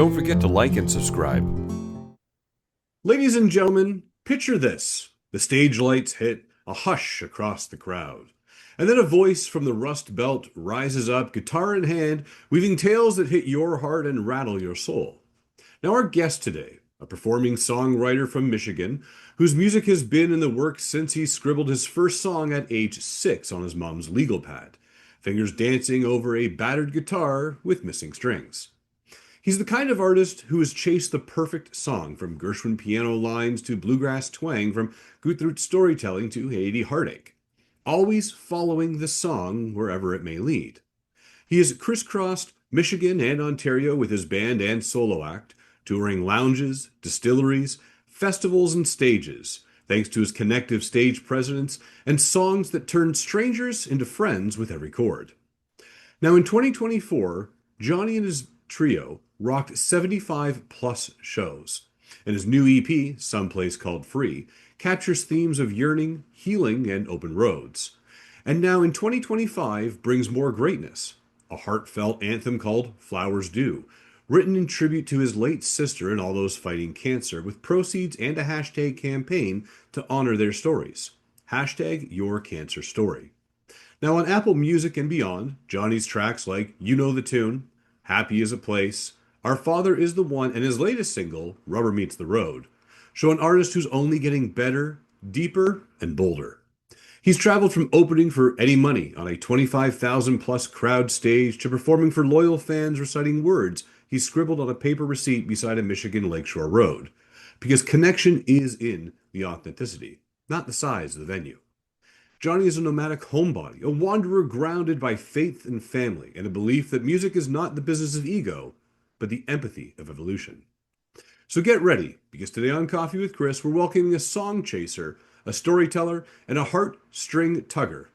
Don't forget to like and subscribe. Ladies and gentlemen, picture this. The stage lights hit, a hush across the crowd. And then a voice from the Rust Belt rises up, guitar in hand, weaving tales that hit your heart and rattle your soul. Now, our guest today, a performing songwriter from Michigan, whose music has been in the works since he scribbled his first song at age 6 on his mom's legal pad, fingers dancing over a battered guitar with missing strings. He's the kind of artist who has chased the perfect song, from Gershwin piano lines to bluegrass twang, from Guthrie storytelling to Haiti heartache, always following the song wherever it may lead. He has crisscrossed Michigan and Ontario with his band and solo act, touring lounges, distilleries, festivals, and stages, thanks to his connective stage presence and songs that turn strangers into friends with every chord. Now, in 2024, Johnny and his trio rocked 75 plus shows, and his new EP, Someplace Called Free, captures themes of yearning, healing, and open roads. And now in 2025 brings more greatness, a heartfelt anthem called Flowers Do, written in tribute to his late sister and all those fighting cancer, with proceeds and a hashtag campaign to honor their stories. Hashtag Your Cancer Story. Now on Apple Music and beyond, Johnny's tracks like You Know the Tune, Happy is a Place, Our Father is the One, and his latest single, Rubber Meets the Road, show an artist who's only getting better, deeper, and bolder. He's traveled from opening for Eddie Money on a 25,000 plus crowd stage to performing for loyal fans reciting words he scribbled on a paper receipt beside a Michigan lakeshore road. Because connection is in the authenticity, not the size of the venue. Johnny is a nomadic homebody, a wanderer grounded by faith and family, and a belief that music is not the business of ego, but the empathy of evolution. So get ready, because today on Coffee with Chris, we're welcoming a song chaser, a storyteller, and a heartstring tugger.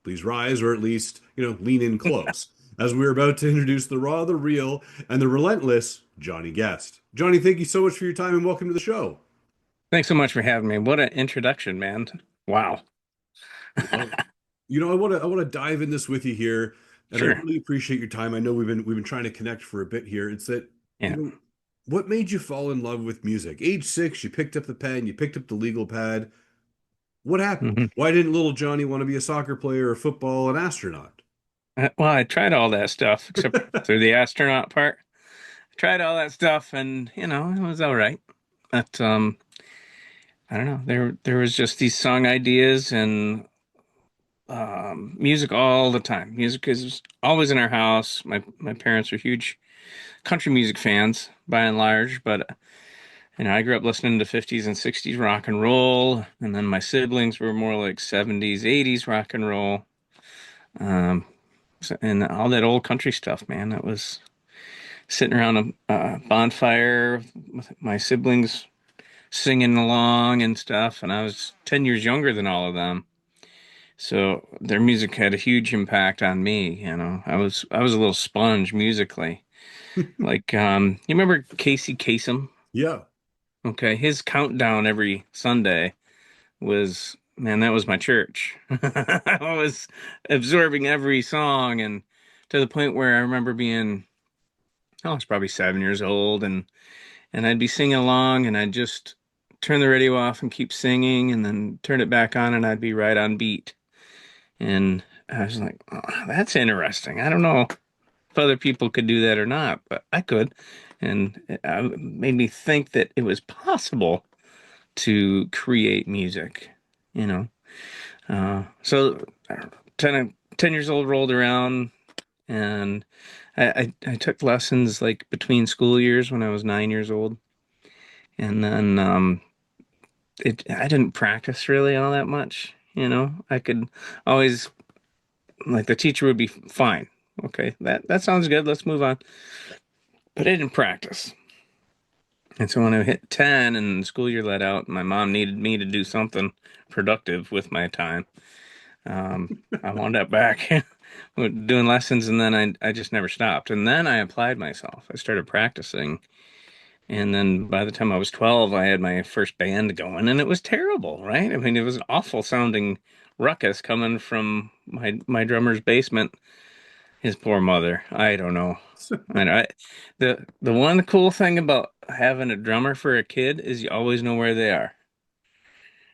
Please rise, or at least, lean in close, as we're about to introduce the raw, the real, and the relentless Johnny Guest. Johnny, thank you so much for your time and welcome to the show. Thanks so much for having me. What an introduction, man. Wow. Well, I want to dive in this with you here, and I Sure. really appreciate your time. I know we've been trying to connect for a bit here. It's that, Yeah. what made you fall in love with music? Age 6, you picked up the pen, you picked up the legal pad. What happened? hmm Why didn't little Johnny want to be a soccer player, or football, an astronaut? Well, I tried all that stuff except through the astronaut part. I tried all that stuff and, it was all right. But I don't know. There was just these song ideas and music all the time. Music is always in our house. My parents were huge country music fans by and large, but I grew up listening to 50s and 60s rock and roll, and then my siblings were more like 70s, 80s rock and roll. Um, and all that old country stuff, man. That was sitting around a bonfire with my siblings singing along and stuff. And I was 10 years younger than all of them. So their music had a huge impact on me. I was a little sponge musically. Like, you remember Casey Kasem? Yeah. Okay, his countdown every Sunday was, man, that was my church. I was absorbing every song, and to the point where I remember being, I was probably 7 years old, and I'd be singing along, and I'd just turn the radio off and keep singing, and then turn it back on, and I'd be right on beat. And I was like, oh, that's interesting. I don't know if other people could do that or not, but I could. And it made me think that it was possible to create music, you know. So I don't know, 10 years old rolled around, and I took lessons like between school years when I was 9 years old. And then I didn't practice really all that much, you know. I could always, like, the teacher would be fine. Okay, that sounds good. Let's move on. But I didn't practice. And so when I hit 10 and the school year let out, my mom needed me to do something productive with my time. I wound up back doing lessons, and then I just never stopped. And then I applied myself. I started practicing. And then by the time I was 12, I had my first band going, and it was terrible, right? I mean, it was an awful sounding ruckus coming from my drummer's basement. His poor mother. I don't know. And the one cool thing about having a drummer for a kid is you always know where they are.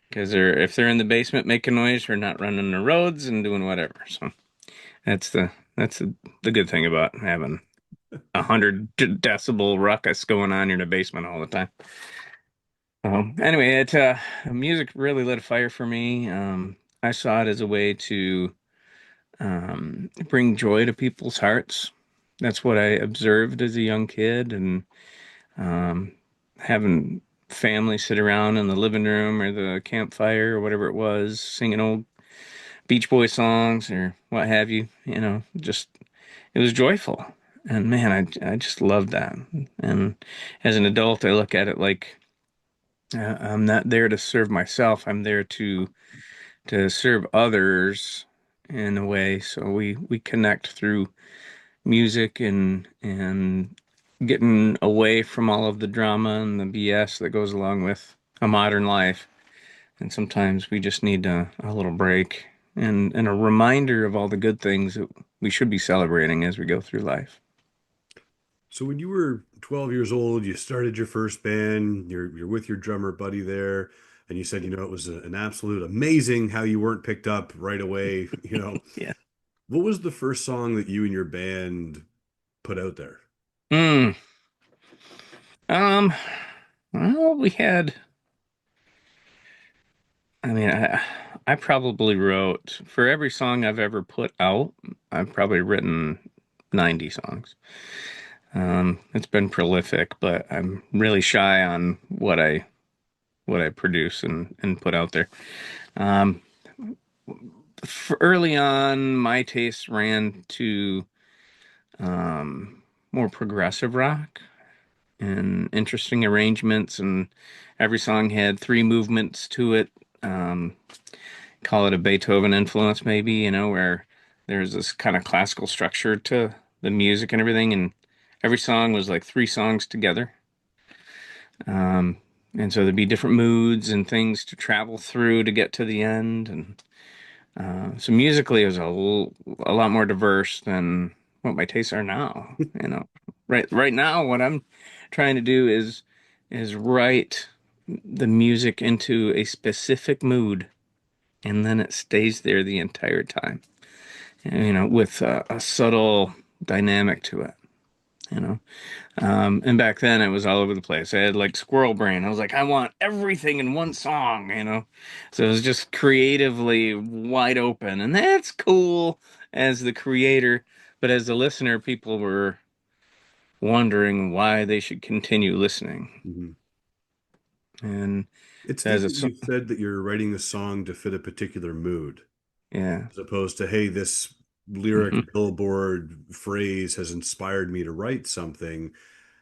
Because if they're in the basement making noise, they're not running the roads and doing whatever. So that's the good thing about having 100 decibel ruckus going on in the basement all the time. Anyway, music really lit a fire for me. I saw it as a way to bring joy to people's hearts. That's what I observed as a young kid, and um, having family sit around in the living room or the campfire or whatever it was, singing old Beach Boy songs or what have you. Just it was joyful, and man, I just loved that. And as an adult, I look at it like I'm not there to serve myself. I'm there to serve others in a way. So we connect through music and getting away from all of the drama and the BS that goes along with a modern life. And sometimes we just need a little break and a reminder of all the good things that we should be celebrating as we go through life. So when you were 12 years old, you started your first band, you're with your drummer buddy there, and you said, it was an absolute amazing how you weren't picked up right away. Yeah. What was the first song that you and your band put out there? Mm. Um. Well, I mean, I probably wrote for every song I've ever put out. I've probably written 90 songs. It's been prolific, but I'm really shy on what I produce and put out there. Um, Early on, my taste ran to more progressive rock and interesting arrangements, and every song had three movements to it. Um, call it a Beethoven influence, maybe, where there's this kind of classical structure to the music and everything, and every song was like three songs together. Um, and so there'd be different moods and things to travel through to get to the end. And so musically, it was a lot more diverse than what my tastes are now. Right now, what I'm trying to do is write the music into a specific mood, and then it stays there the entire time. With a subtle dynamic to it. You know. And back then it was all over the place. I had like squirrel brain. I was like, I want everything in one song. So it was just creatively wide open. And that's cool as the creator. But as the listener, people were wondering why they should continue listening. Mhm. And It's so as neat a, that you said that you're writing a song to fit a particular mood, yeah. as opposed to, hey, this lyric Hmm. billboard phrase has inspired me to write something.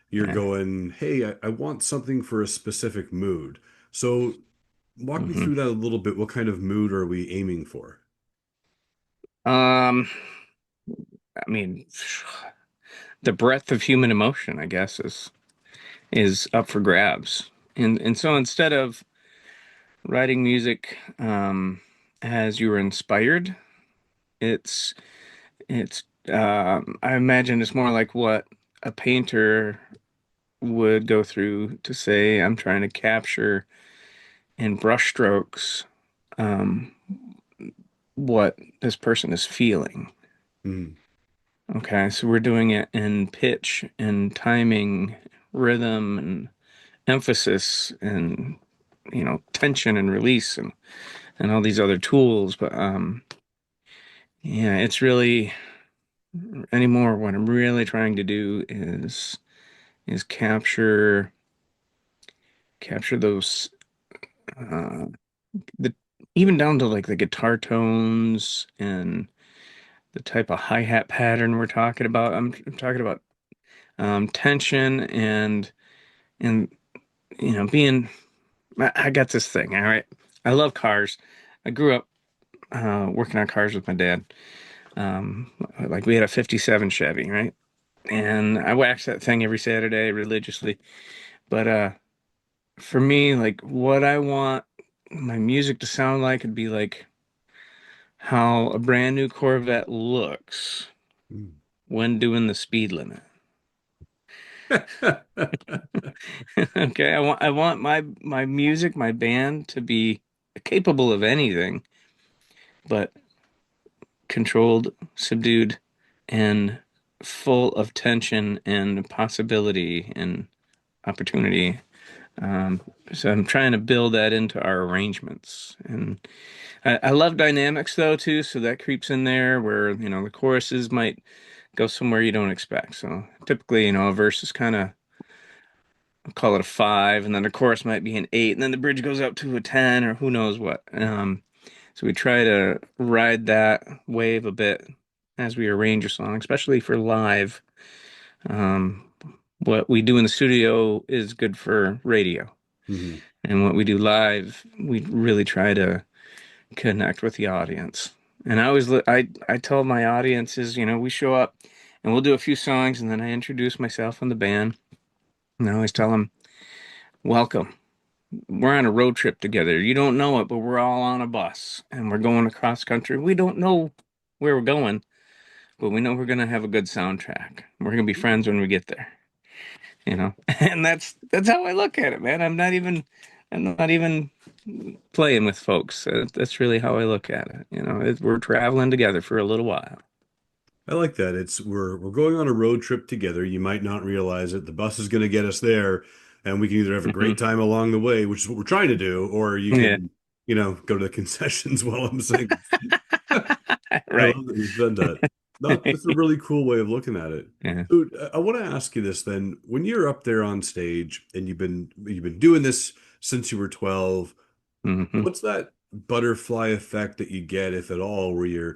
You're Yeah. going, hey, I want something for a specific mood. So walk me Hmm. through that a little bit. What kind of mood are we aiming for? Um, I mean, the breadth of human emotion, I guess, is up for grabs. And so instead of writing music as you were inspired, it's I imagine it's more like what a painter would go through to say, I'm trying to capture in brushstrokes um, what this person is feeling. Mm, Okay, so we're doing it in pitch and timing, rhythm and emphasis and tension and release and all these other tools. But yeah, it's really anymore what I'm really trying to do is capture those uh the even down to like the guitar tones and the type of hi-hat pattern we're talking about. I'm talking about tension and being I got this thing, all right. I love cars. I grew up working on cars with my dad. Like we had a 57 Chevy, right? And I waxed that thing every Saturday religiously. But for me, like what I want my music to sound like would be like how a brand new Corvette looks Mm. when doing the speed limit. Okay, I want my music, my band to be capable of anything, but controlled, subdued, and full of tension and possibility and opportunity. Um, so I'm trying to build that into our arrangements. And I love dynamics though too, so that creeps in there where, the choruses might go somewhere you don't expect. So typically, a verse is kind of, I'll call it a five, and then the chorus might be an eight, and then the bridge goes up to a 10 or who knows what. So we try to ride that wave a bit as we arrange a song, especially for live. Um, what we do in the studio is good for radio. Mhm. And what we do live, we really try to connect with the audience. And I tell my audiences, we show up and we'll do a few songs, and then I introduce myself and the band. And I always tell them, welcome. We're on a road trip together. You don't know it, but we're all on a bus and we're going across country. We don't know where we're going, but we know we're going to have a good soundtrack. We're going to be friends when we get there, And that's how I look at it, man. I'm not even playing with folks. That's really how I look at it. We're traveling together for a little while. I like that. We're going on a road trip together. You might not realize it. The bus is going to get us there, and we can either have a Hmm. great time along the way, which is what we're trying to do, or you Yeah. can, go to the concessions while I'm singing. I Right. love that you said that. That's a really cool way of looking at it. Yeah. So I want to ask you this then. When you're up there on stage and you've been doing this since you were 12, Hmm. what's that butterfly effect that you get, if at all, where you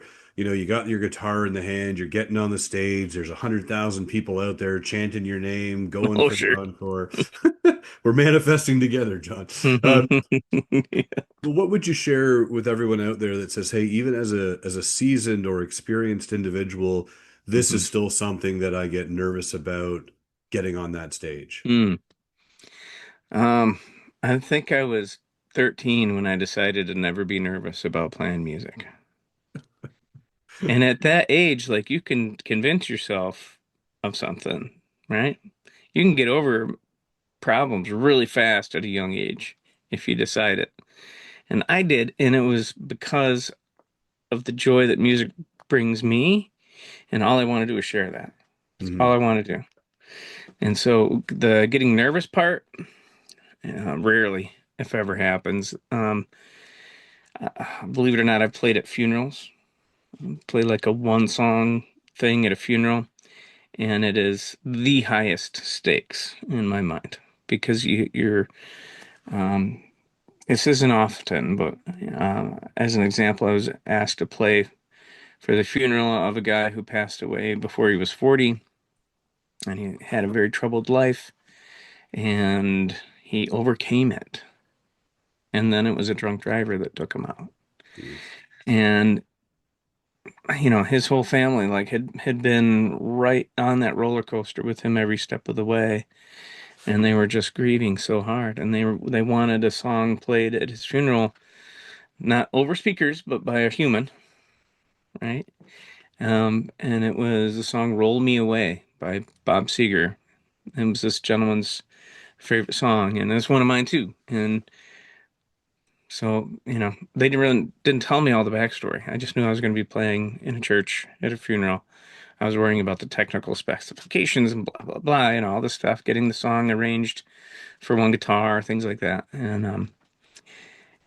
got your guitar in the hand, you're getting on the stage, there's 100,000 people out there chanting your name, going Oh, for the sure. encore. We're manifesting together, John. Well, what would you share with everyone out there that says, hey, even as a seasoned or experienced individual, this Hmm. is still something that I get nervous about getting on that stage? Mm. Um, I think I was 13 when I decided to never be nervous about playing music. And at that age, like you can convince yourself of something, right? You can get over problems really fast at a young age if you decide it. And I did, and it was because of the joy that music brings me, and all I want to do is share that. That's all I Mhm. want to do. And so the getting nervous part, rarely, if ever, happens. Believe it or not, I've played at funerals, play like a one song thing at a funeral, and it is the highest stakes in my mind because you're um, this isn't often, but as an example, I was asked to play for the funeral of a guy who passed away before he was 40, and he had a very troubled life, and he overcame it. And then it was a drunk driver that took him out. Jeez. And his whole family like had been right on that roller coaster with him every step of the way, and they were just grieving so hard, and they wanted a song played at his funeral, not over speakers, but by a human, right? And it was the song "Roll Me Away" by Bob Seger. It was this gentleman's favorite song, and it's one of mine too. And so, they didn't tell me all the backstory. I just knew I was going to be playing in a church at a funeral. I was worrying about the technical specifications and blah blah blah, all this stuff, getting the song arranged for one guitar, things like that. And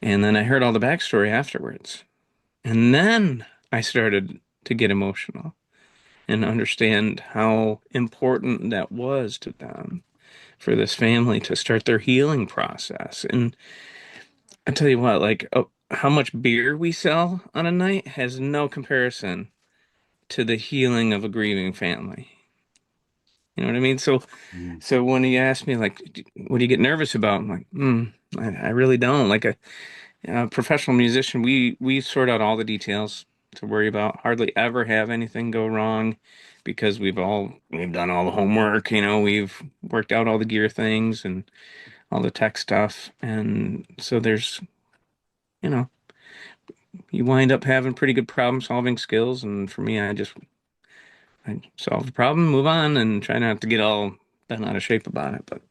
then I heard all the backstory afterwards. And then I started to get emotional and understand how important that was to them for this family to start their healing process. And I tell you what, like how much beer we sell on a night has no comparison to the healing of a grieving family. You know what I mean? So, Mhm. so when he asked me like, "What do you get nervous about?" I'm like, I really don't. Like a professional musician, we sort out all the details to worry about. Hardly ever have anything go wrong because we've done all the homework. We've worked out all the gear things and all the tech stuff, and so there's you know you wind up having pretty good problem solving skills. And for me, I solve the problem, move on, and try not to get all bent out of shape about it. But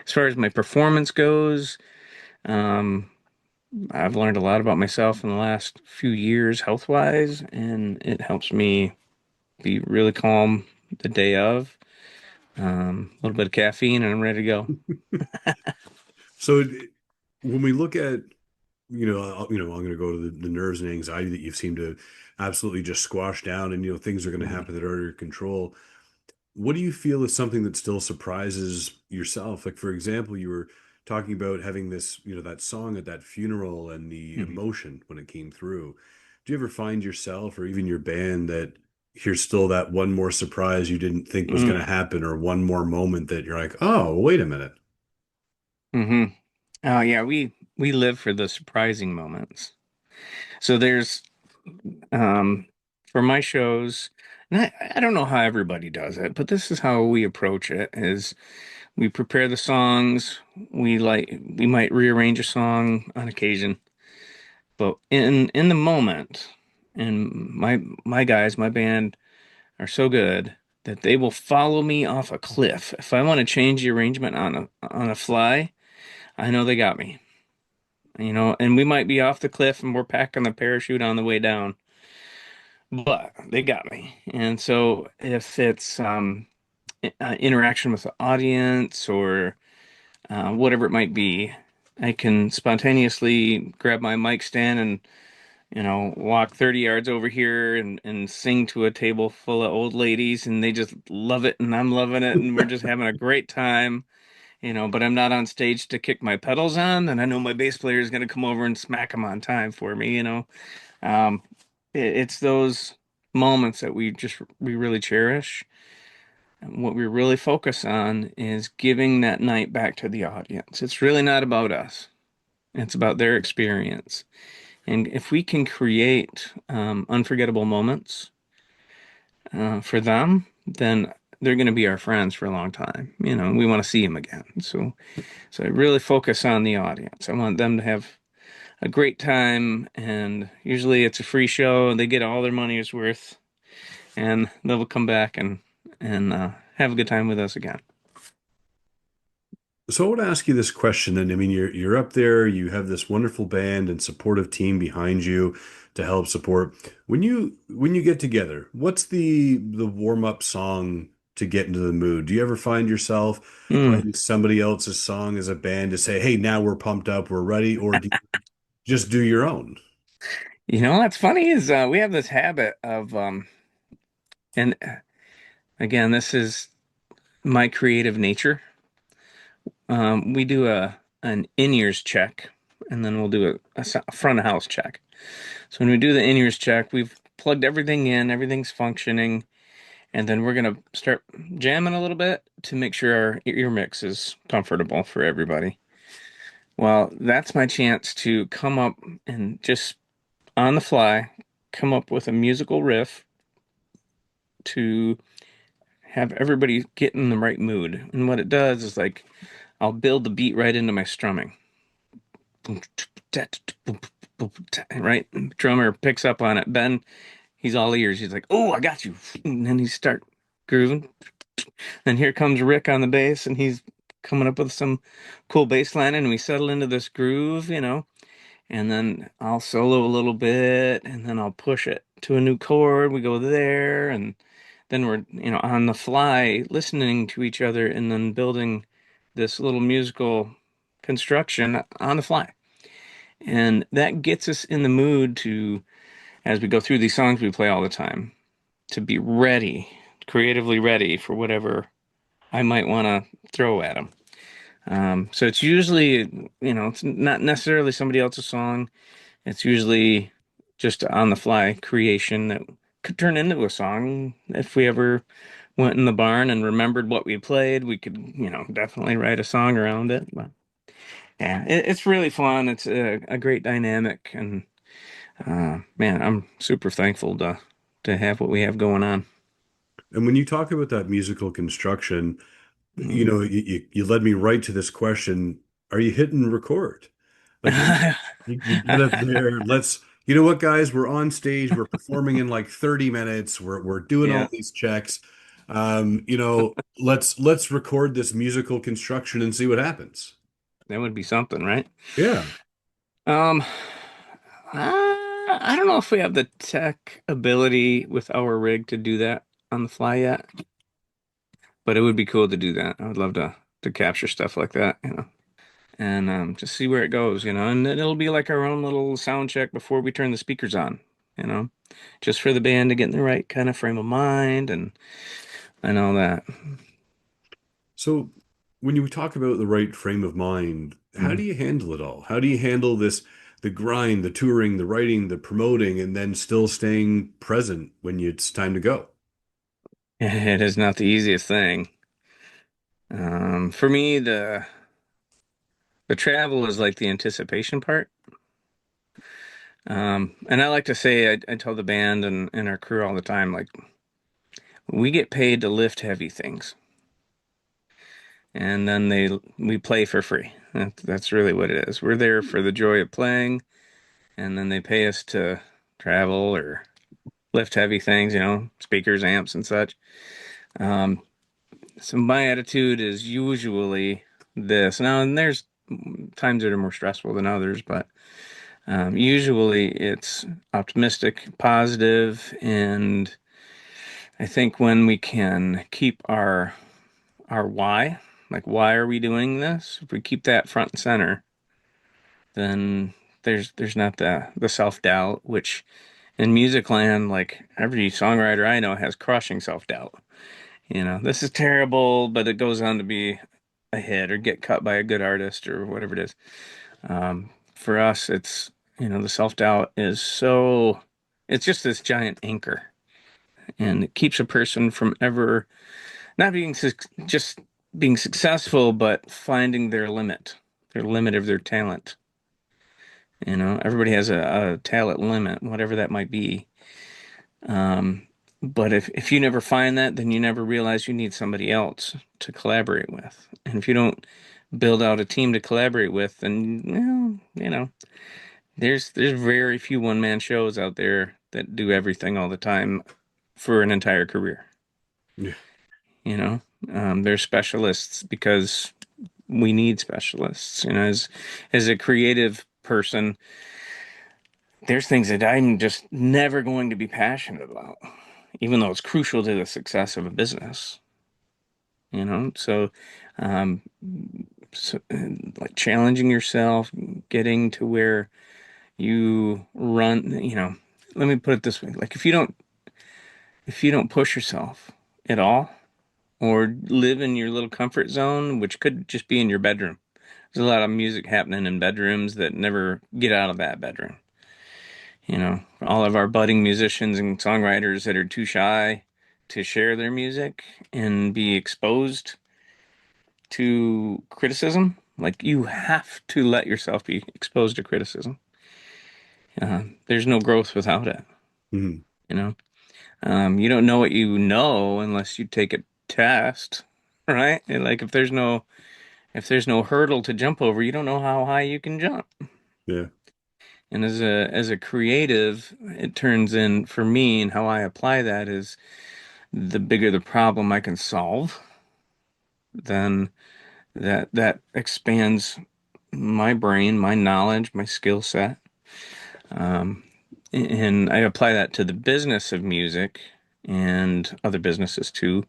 as far as my performance goes, um, I've learned a lot about myself in the last few years, health wise, and it helps me be really calm the day of. A little bit of caffeine, and I'm ready to go. So when we look at, I'm going to go to the nerves and anxiety that you seem to absolutely just squash down, and things are going to Mhm. happen that are under your control. What do you feel is something that still surprises yourself? Like, for example, you were talking about having this, that song at that funeral and the Mhm. emotion when it came through. Do you ever find yourself or even your band that here's still that one more surprise you didn't think was going to happen, or one more moment that you're like, oh, wait a minute? Mm-hmm. Oh yeah, we live for the surprising moments. So there's um for my shows, and I don't know how everybody does it, but this is how we approach it is we prepare the songs, we might rearrange a song on occasion, but in the moment, and my guys, my band are so good that they will follow me off a cliff. If I want to change the arrangement on a fly, I know they got me. And we might be off the cliff and we're packing the parachute on the way down, but they got me. And so if it's interaction with the audience or whatever it might be, I can spontaneously grab my mic stand and walk 30 yards over here and sing to a table full of old ladies, and they just love it, and I'm loving it, and we're just having a great time. But I'm not on stage to kick my pedals on, and I know my bass player is going to come over and smack them on time for me. Um, it's those moments that we really cherish. And what we really focus on is giving that night back to the audience. It's really not about us. It's about their experience. And if we can create unforgettable moments for them, then they're going to be our friends for a long time. We want to see them again. So I really focus on the audience. I want them to have a great time, and usually it's a free show, and they get all their money's worth, and they'll come back and have a good time with us again. So I want to ask you this question, and I mean, you're up there, you have this wonderful band and supportive team behind you to help support. When you get together, what's the warm-up song to get into the mood? Do you ever find yourself Mm. playing somebody else's song as a band to say, "Hey, now we're pumped up, we're ready," or do you just do your own? What's funny is we have this habit of, and again, this is my creative nature. We do an in-ears check, and then we'll do a front of house check. So when we do the in-ears check, we've plugged everything in, everything's functioning, and then we're gonna start jamming a little bit to make sure our ear mix is comfortable for everybody. Well, that's my chance to come up and just on the fly come up with a musical riff to have everybody get in the right mood. And what it does is like I'll build the beat right into my strumming. Right? Drummer picks up on it. Ben, he's all ears. He's like, "Oh, I got you." And then he start grooving. Then here comes Rick on the bass, and he's coming up with some cool bass line, and we settle into this groove. And then I'll solo a little bit, and then I'll push it to a new chord. We go there, and then we're on the fly listening to each other and then building this little musical construction on the fly. And that gets us in the mood to, as we go through these songs we play all the time, to be ready, creatively ready for whatever I might want to throw at them. So it's usually, it's not necessarily somebody else's song. It's usually just on the fly creation that could turn into a song. If we ever went in the barn and remembered what we played, we could, definitely write a song around it. But yeah, it's really fun. It's a great dynamic, and man, I'm super thankful to have what we have going on. And when you talk about that musical construction, Mm. you led me right to this question: are you hitting record? Like you get up there, You know what, guys? We're on stage. We're performing in like 30 minutes. We're doing all Yeah, these checks. Let's record this musical construction and see what happens. that would be something, right? Yeah. Um, I don't know if we have the tech ability with our rig to do that on the fly yet, but it would be cool to do that. I would love to capture stuff like that, and just see where it goes, and then it'll be like our own little sound check before we turn the speakers on, you know, just for the band to get in the right kind of frame of mind and all that. So when you talk about the right frame of mind, how do Mhm. you handle it all? How do you handle the grind, the touring, the writing, the promoting, and then still staying present when it's time to go? It is not the easiest thing. For me, the travel is like the anticipation part. And I like to say, I tell the band and our crew all the time, like, we get paid to lift heavy things, and then we play for free. That's really what it is. We're there for the joy of playing, and then they pay us to travel or lift heavy things, speakers, amps, and such. Um, so my attitude is usually this. Now, and there's times that are more stressful than others, but usually it's optimistic, positive, and I think when we can keep our why, like why are we doing this? If we keep that front and center, then there's not the self-doubt, which in music land, like every songwriter I know has crushing self-doubt. This is terrible, but it goes on to be a hit or get cut by a good artist or whatever it is. For us, the self-doubt is it's just this giant anchor, and it keeps a person from ever not being just being successful, but finding their limit of their talent. Everybody has a talent limit, whatever that might be. Um, but if you never find that, then you never realize you need somebody else to collaborate with. And if you don't build out a team to collaborate with, then there's very few one man shows out there that do everything all the time for an entire career. Yeah. You know, they're specialists because we need specialists. As a creative person, there's things that I'm just never going to be passionate about, even though it's crucial to the success of a business. So, um, like challenging yourself, getting to where you run. Let me put it this way: like if you don't push yourself at all, or live in your little comfort zone, which could just be in your bedroom. There's a lot of music happening in bedrooms that never get out of that bedroom. All of our budding musicians and songwriters that are too shy to share their music and be exposed to criticism. Like you have to let yourself be exposed to criticism. There's no growth without it. Mhm. You know, you don't know what you know unless you take a test, right? And like if there's no hurdle to jump over, you don't know how high you can jump. Yeah. And as a creative, it turns in for me, and how I apply that is the bigger the problem I can solve, then that expands my brain, my knowledge, my skill set. Um, and I apply that to the business of music and other businesses too.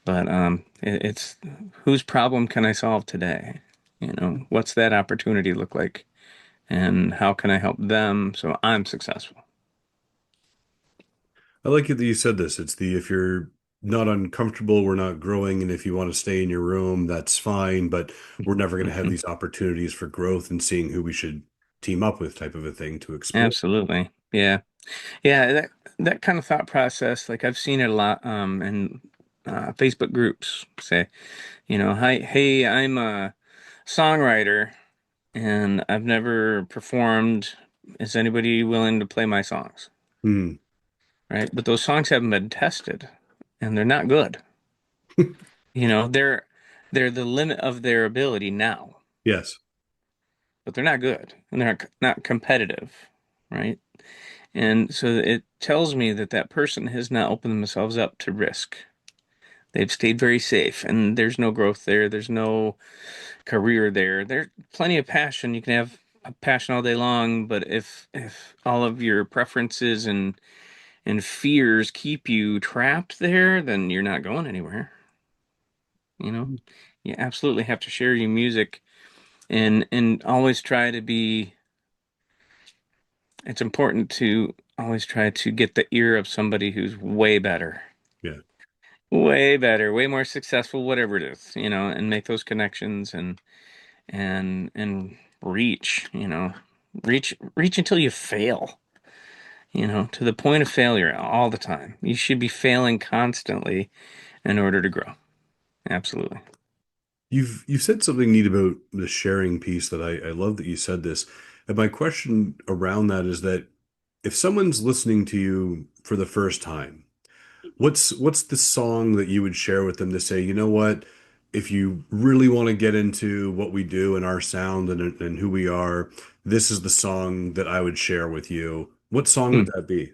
But it's whose problem can I solve today? What's that opportunity look like? And how can I help them so I'm successful? I like it that you said this. It's the if you're not uncomfortable, we're not growing, and if you want to stay in your room, that's fine, but we're never going to have these opportunities for growth and seeing who we should team up with type of a thing to explore. Absolutely. Yeah. Yeah, that kind of thought process, like I've seen it a lot in Facebook groups say, hi, hey, I'm a songwriter and I've never performed. Is anybody willing to play my songs? Hmm. Right? But those songs haven't been tested and they're not good. They're the limit of their ability now, Yes. but they're not good and they're not competitive, right? And so it tells me that that person has not opened themselves up to risk. They've stayed very safe, and there's no growth there. There's no career there. There's plenty of passion. You can have a passion all day long, but if all of your preferences and fears keep you trapped there, then you're not going anywhere. You know, you absolutely have to share your music and always try to be. It's important to always try to get the ear of somebody who's Yeah. way better, way more successful, whatever it is, and make those connections and reach, reach until you fail, to the point of failure all the time. You should be failing constantly in order to grow. Absolutely. You've said something neat about the sharing piece that I love that you said this. And my question around that is that if someone's listening to you for the first time, what's the song that you would share with them to say, you know what, if you really want to get into what we do and our sound and who we are, this is the song that I would share with you. What song would Hmm. that be?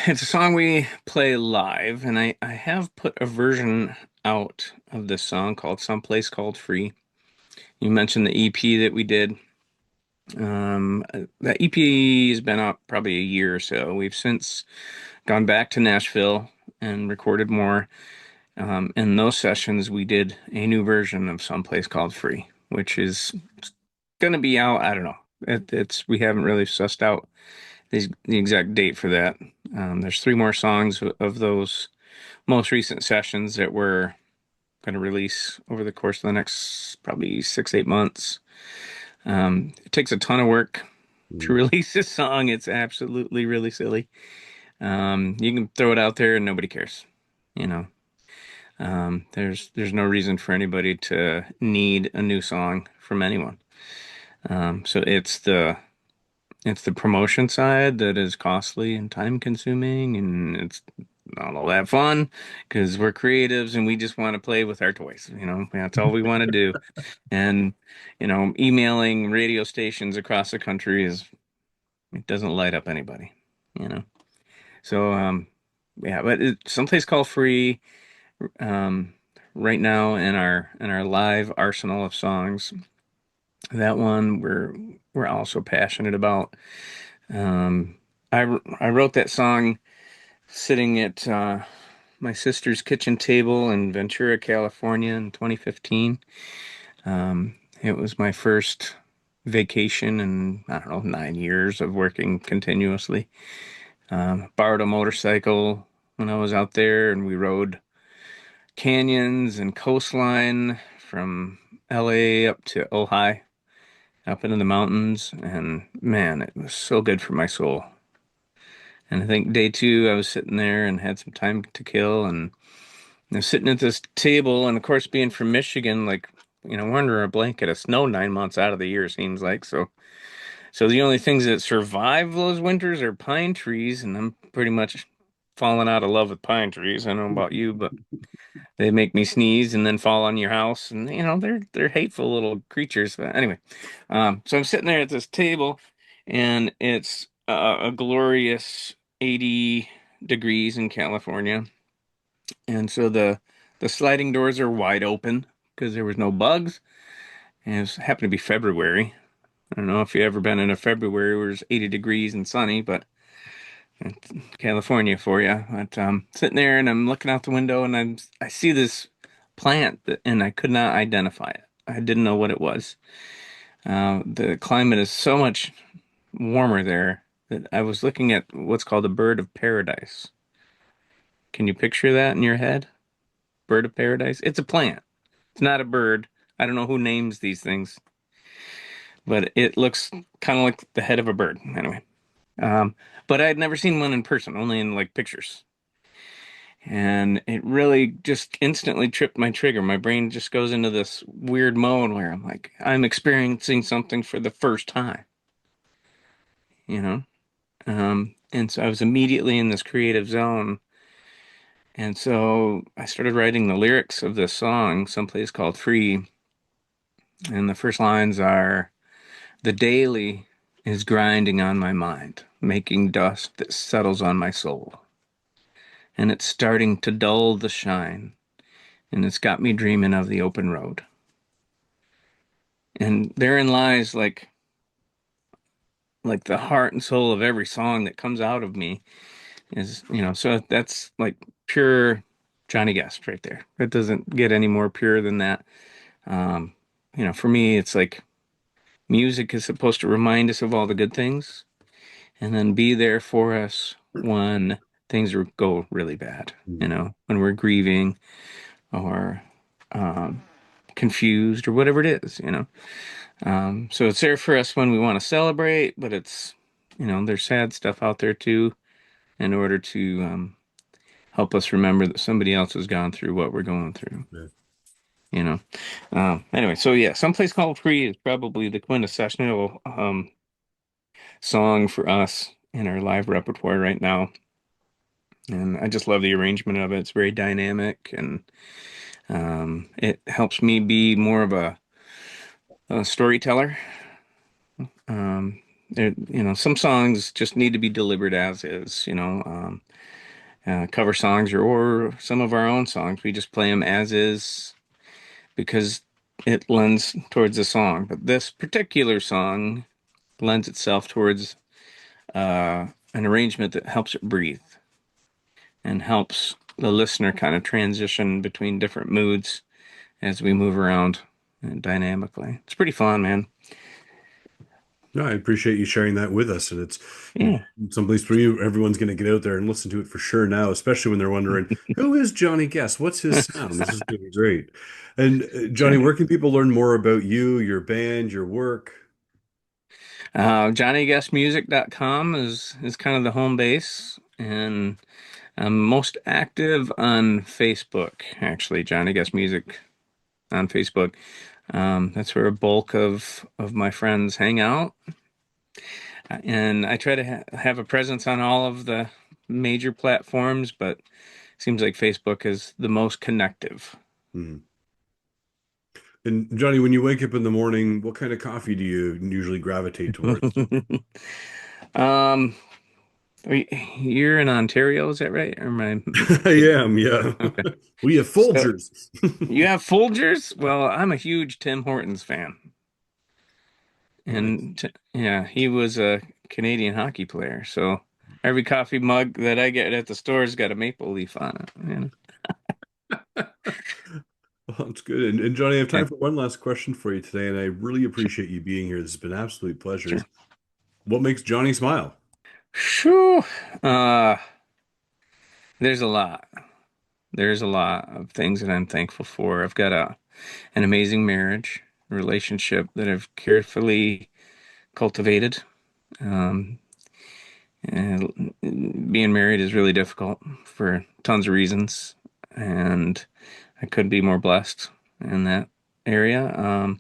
It's a song we play live, and I have put a version out of this song called Someplace Called Free. You mentioned the EP that we did. That EP has been out probably a year or so. We've since gone back to Nashville and recorded more. In those sessions, we did a new version of Someplace Called Free, which is going to be out. I don't know. We haven't really sussed out the exact date for that. There's three more songs of those most recent sessions that we're going to release over the course of the next probably 6, 8 months. It takes a ton of work to Mm. release this song. It's absolutely really silly. You can throw it out there and nobody cares. You know, there's no reason for anybody to need a new song from anyone. So it's the promotion side that is costly and time consuming, and it's not all that fun because we're creatives and we just want to play with our toys. That's all we want to do. And emailing radio stations across the country it doesn't light up anybody. You know. So yeah, but someplace called Free um, right now in our live arsenal of songs. That one we're also passionate about. Um, I wrote that song sitting at my sister's kitchen table in Ventura, California in 2015. It was my first vacation in, I don't know, 9 years of working continuously. Borrowed a motorcycle when I was out there, and we rode canyons and coastline from LA up to Ojai, up into the mountains. And man, it was so good for my soul. And I think day two, I was sitting there and had some time to kill, and I was sitting at this table, and of course, being from Michigan, like, we're under a blanket of snow 9 months out of the year, seems like. So the only things that survive those winters are pine trees, and I'm pretty much falling out of love with pine trees. I don't know about you, but they make me sneeze and then fall on your house, and they're hateful little creatures. But anyway, so I'm sitting there at this table, and it's a glorious 80 degrees in California, and so the sliding doors are wide open because there was no bugs, and it happened to be February. I don't know if you've ever been in a February where it's 80 degrees and sunny, but it's California for you. But sitting there and I'm looking out the window and I see this plant and I could not identify it. I didn't know what it was. The climate is so much warmer there that I was looking at what's called a bird of paradise. Can you picture that in your head? Bird of paradise? It's a plant. It's not a bird. I don't know who names these things, but it looks kind of like the head of a bird. Anyway, but I had never seen one in person, only in like pictures. And it really just instantly tripped my trigger. My brain just goes into this weird mode where I'm like, I'm experiencing something for the first time, you know? And so I was immediately in this creative zone. And so I started writing the lyrics of this song, Someplace Called Free. And the first lines are, the daily is grinding on my mind, making dust that settles on my soul. And it's starting to dull the shine, and it's got me dreaming of the open road. And therein lies like the heart and soul of every song that comes out of me is, so that's like pure Johnny Guest right there. It doesn't get any more pure than that. Um, for me, it's like music is supposed to remind us of all the good things and then be there for us when go really bad, Mhm. when we're grieving or um, confused or whatever it is. So it's there for us when we want to celebrate, but there's sad stuff out there too in order to help us remember that somebody else has gone through what we're going through, Yeah. you know. Anyway, so yeah, Someplace Called Free is probably the quintessential song for us in our live repertoire right now. And I just love the arrangement of it. It's very dynamic and it helps me be more of a storyteller. Um, some songs just need to be delivered as is, cover songs or some of our own songs. We just play them as is because it lends towards the song. But this particular song lends itself towards an arrangement that helps it breathe and helps the listener kind of transition between different moods as we move around dynamically. It's pretty fun, man. No, I appreciate you sharing that with us. And it's Yeah. someplace for you. Everyone's going to get out there and listen to it for sure now, especially when they're wondering, who is Johnny Guest? What's his sound? This is going to be great. And Johnny, where can people learn more about you, your band, your work? JohnnyGuestMusic.com is kind of the home base, and I'm most active on Facebook, actually. Johnny Guest Music on Facebook. That's where a bulk of my friends hang out, and I try to have a presence on all of the major platforms, but it seems like Facebook is the most connective. Hmm. And Johnny, when you wake up in the morning, what kind of coffee do you usually gravitate towards? um, you're in Ontario, is that right? Or am I I mistaken? am, yeah. Okay. We have So Folgers. you have Folgers? Well, I'm a huge Tim Hortons fan. Nice. And yeah, he was a Canadian hockey player. So every coffee mug that I get at the store's got a maple leaf on it. Well, that's good. And Johnny, I have Yeah, time for one last question for you today, and I really appreciate you being here. This has been an absolute pleasure. sure. What makes Johnny smile? Shoo. Uh, there's a lot. There's a lot of things that I'm thankful for. I've got an amazing marriage, relationship that I've carefully cultivated. Um, and being married is really difficult for tons of reasons, and I couldn't be more blessed in that area.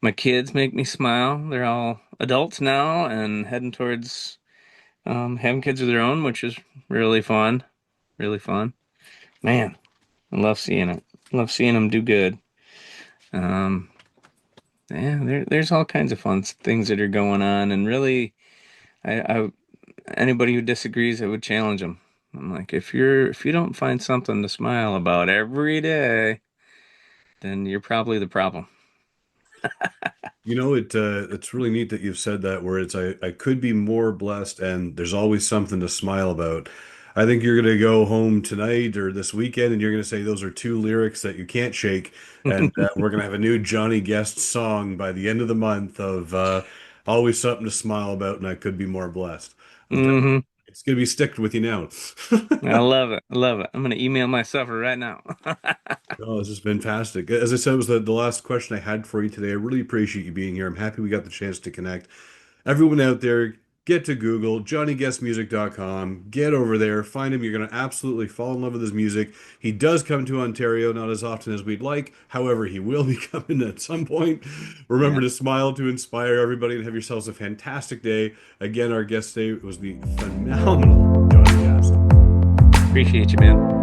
My kids make me smile. They're all adults now and heading towards having kids of their own, which is really fun. Really fun. Man, I love seeing it. Love seeing them do good. Um, yeah, there's all kinds of fun things that are going on, and really, I anybody who disagrees, I would challenge them. I'm like, if you don't find something to smile about every day, then you're probably the problem. It's really neat that you've said that where I could be more blessed and there's always something to smile about. I think you're gonna go home tonight or this weekend and you're gonna say those are two lyrics that you can't shake, and we're gonna have a new Johnny Guest song by the end of the month of always something to smile about, and I could be more blessed. I'm telling you, Hmm. it's gonna be sticked with you now. I love it. I love it. I'm gonna email myself right now. Oh, this is fantastic. As I said, it was the last question I had for you today. I really appreciate you being here. I'm happy we got the chance to connect. Everyone out there, get to Google, johnnyguestmusic.com. Get over there, find him. You're going to absolutely fall in love with his music. He does come to Ontario, not as often as we'd like. However, he will be coming at some point. Remember Yeah. to smile to inspire everybody and have yourselves a fantastic day. Again, our guest today was the phenomenal Johnny Guest. Appreciate you, man.